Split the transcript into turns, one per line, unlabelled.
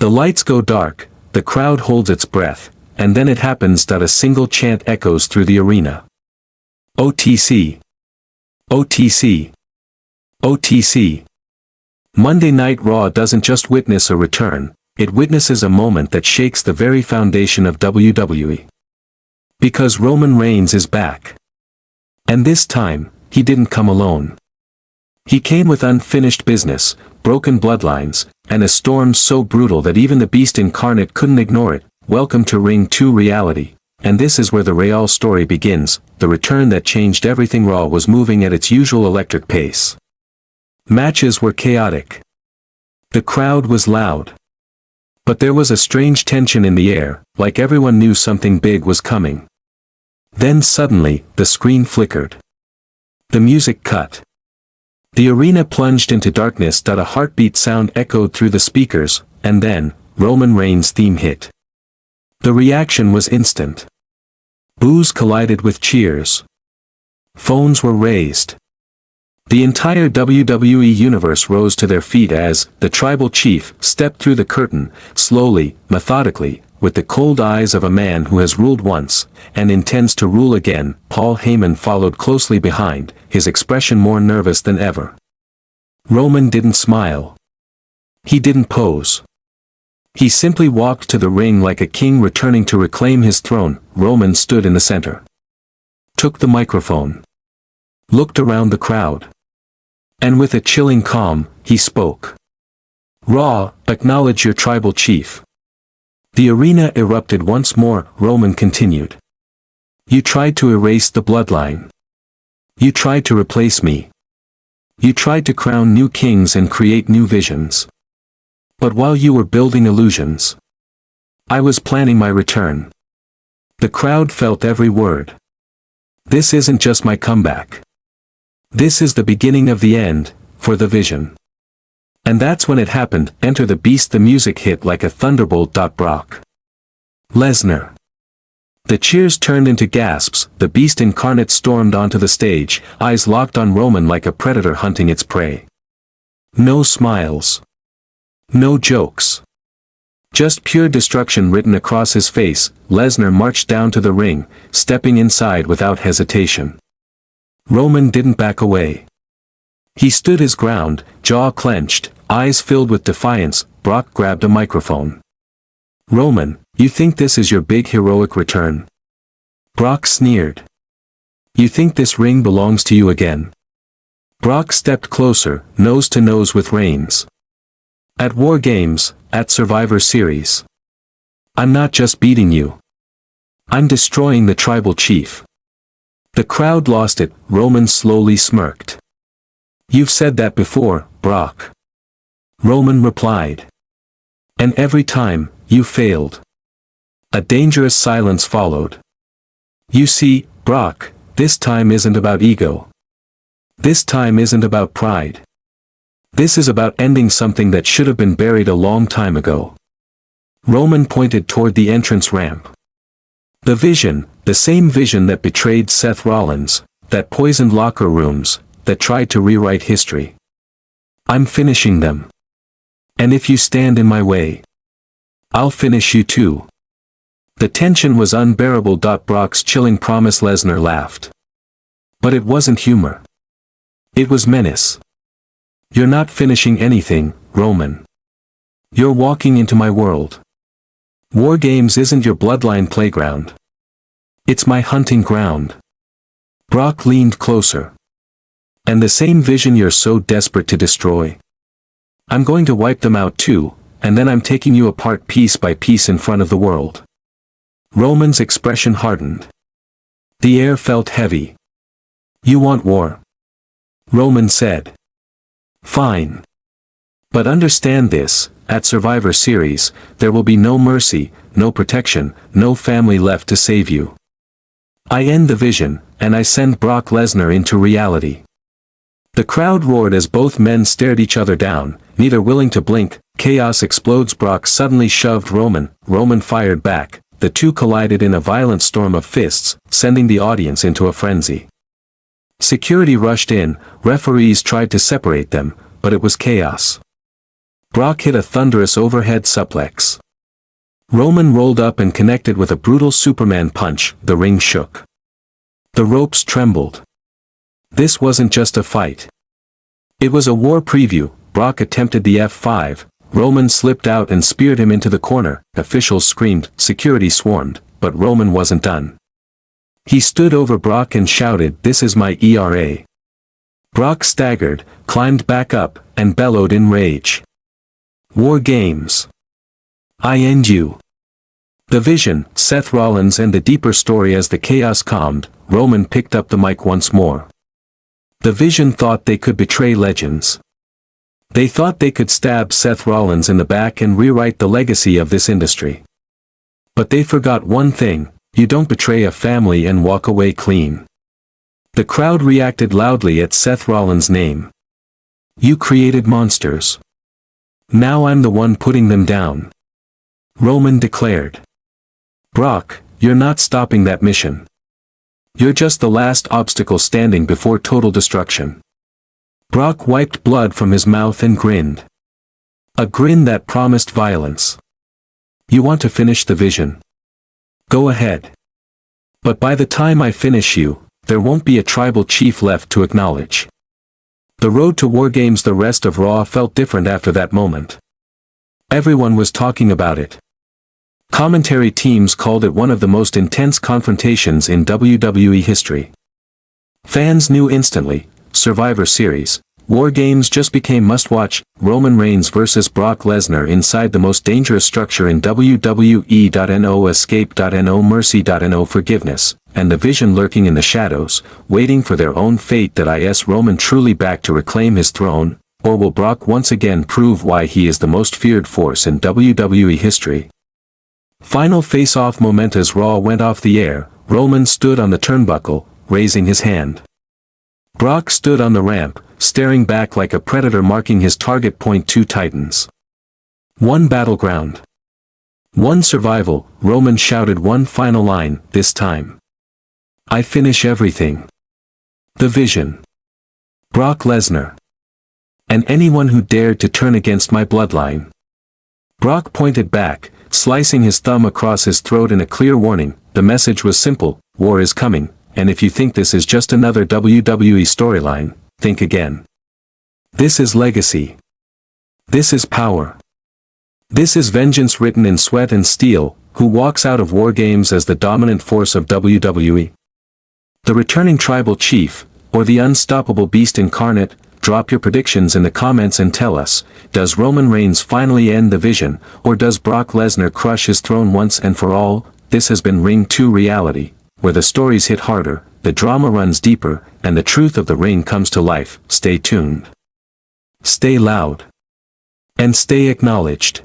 The lights go dark, the crowd holds its breath, and then it happens that a single chant echoes through the arena. OTC. OTC. OTC. Monday Night Raw doesn't just witness a return, it witnesses a moment that shakes the very foundation of WWE. Because Roman Reigns is back. And this time, he didn't come alone. He came with unfinished business, broken bloodlines, and a storm so brutal that even the Beast incarnate couldn't ignore it. Welcome to Ring 2 reality. And this is where the Real story begins, the return that changed everything. Raw was moving at its usual electric pace. Matches were chaotic. The crowd was loud. But there was a strange tension in the air, like everyone knew something big was coming. Then suddenly, the screen flickered. The music cut. The arena plunged into darkness. A heartbeat sound echoed through the speakers, and then, Roman Reigns' theme hit. The reaction was instant. Boos collided with cheers. Phones were raised. The entire WWE universe rose to their feet as the tribal chief stepped through the curtain, slowly, methodically, with the cold eyes of a man who has ruled once, and intends to rule again. Paul Heyman followed closely behind, his expression more nervous than ever. Roman didn't smile. He didn't pose. He simply walked to the ring like a king returning to reclaim his throne. Roman stood in the center. Took the microphone. Looked around the crowd. And with a chilling calm, he spoke. Raw, acknowledge your tribal chief. The arena erupted once more. Roman continued. You tried to erase the bloodline. You tried to replace me. You tried to crown new kings and create new visions. But while you were building illusions, I was planning my return. The crowd felt every word. This isn't just my comeback. This is the beginning of the end, for the vision. And that's when it happened. Enter the Beast. The music hit like a thunderbolt. Brock Lesnar. The cheers turned into gasps. The Beast incarnate stormed onto the stage, eyes locked on Roman like a predator hunting its prey. No smiles. No jokes. Just pure destruction written across his face. Lesnar marched down to the ring, stepping inside without hesitation. Roman didn't back away. He stood his ground, jaw clenched, eyes filled with defiance. Brock grabbed a microphone. Roman, you think this is your big heroic return? Brock sneered. You think this ring belongs to you again? Brock stepped closer, nose to nose with Reigns. At WarGames, at Survivor Series. I'm not just beating you. I'm destroying the tribal chief. The crowd lost it. Roman slowly smirked. You've said that before, Brock. Roman replied. And every time, you failed. A dangerous silence followed. You see, Brock, this time isn't about ego. This time isn't about pride. This is about ending something that should have been buried a long time ago. Roman pointed toward the entrance ramp. The vision, the same vision that betrayed Seth Rollins, that poisoned locker rooms, that tried to rewrite history. I'm finishing them. And if you stand in my way, I'll finish you too. The tension was unbearable. Brock's chilling promise. Lesnar laughed. But it wasn't humor. It was menace. You're not finishing anything, Roman. You're walking into my world. WarGames isn't your bloodline playground. It's my hunting ground. Brock leaned closer. And the same vision you're so desperate to destroy. I'm going to wipe them out too, and then I'm taking you apart piece by piece in front of the world. Roman's expression hardened. The air felt heavy. You want war? Roman said. Fine. But understand this, at Survivor Series, there will be no mercy, no protection, no family left to save you. I end the vision, and I send Brock Lesnar into reality. The crowd roared as both men stared each other down, neither willing to blink. Chaos explodes. Brock suddenly shoved Roman. Roman fired back. The two collided in a violent storm of fists, sending the audience into a frenzy. Security rushed in, referees tried to separate them, but it was chaos. Brock hit a thunderous overhead suplex. Roman rolled up and connected with a brutal Superman punch. The ring shook. The ropes trembled. This wasn't just a fight. It was a war preview. Brock attempted the F5. Roman slipped out and speared him into the corner. Officials screamed, security swarmed, but Roman wasn't done. He stood over Brock and shouted, "This is my ERA." Brock staggered, climbed back up, and bellowed in rage. War Games. I end you. The Vision, Seth Rollins, and the deeper story. As the chaos calmed, Roman picked up the mic once more. The Vision thought they could betray legends. They thought they could stab Seth Rollins in the back and rewrite the legacy of this industry. But they forgot one thing: you don't betray a family and walk away clean. The crowd reacted loudly at Seth Rollins' name. "You created monsters. Now I'm the one putting them down," Roman declared. "Brock, you're not stopping that mission. You're just the last obstacle standing before total destruction." Brock wiped blood from his mouth and grinned. A grin that promised violence. "You want to finish the Vision? Go ahead. But by the time I finish you, there won't be a tribal chief left to acknowledge." The road to WarGames. The rest of Raw felt different after that moment. Everyone was talking about it. Commentary teams called it one of the most intense confrontations in WWE history. Fans knew instantly, Survivor Series, WarGames just became must-watch. Roman Reigns vs. Brock Lesnar inside the most dangerous structure in WWE.no, escape.no, mercy.no, forgiveness, and the Vision lurking in the shadows, waiting for their own fate. That is Roman truly back to reclaim his throne, or will Brock once again prove why he is the most feared force in WWE history? Final face-off moment. As Raw went off the air, Roman stood on the turnbuckle, raising his hand. Brock stood on the ramp, staring back like a predator marking his target point. Two titans. One battleground. One survival. Roman shouted one final line, this time. "I finish everything. The Vision. Brock Lesnar. And anyone who dared to turn against my bloodline." Brock pointed back, slicing his thumb across his throat in a clear warning. The message was simple: war is coming, and if you think this is just another WWE storyline, think again. This is legacy. This is power. This is vengeance written in sweat and steel. Who walks out of WarGames as the dominant force of WWE? The returning tribal chief, or the unstoppable beast incarnate? Drop your predictions in the comments and tell us, does Roman Reigns finally end the Vision, or does Brock Lesnar crush his throne once and for all? This has been Ring 2 Reality, where the stories hit harder, the drama runs deeper, and the truth of the ring comes to life. Stay tuned. Stay loud. And stay acknowledged.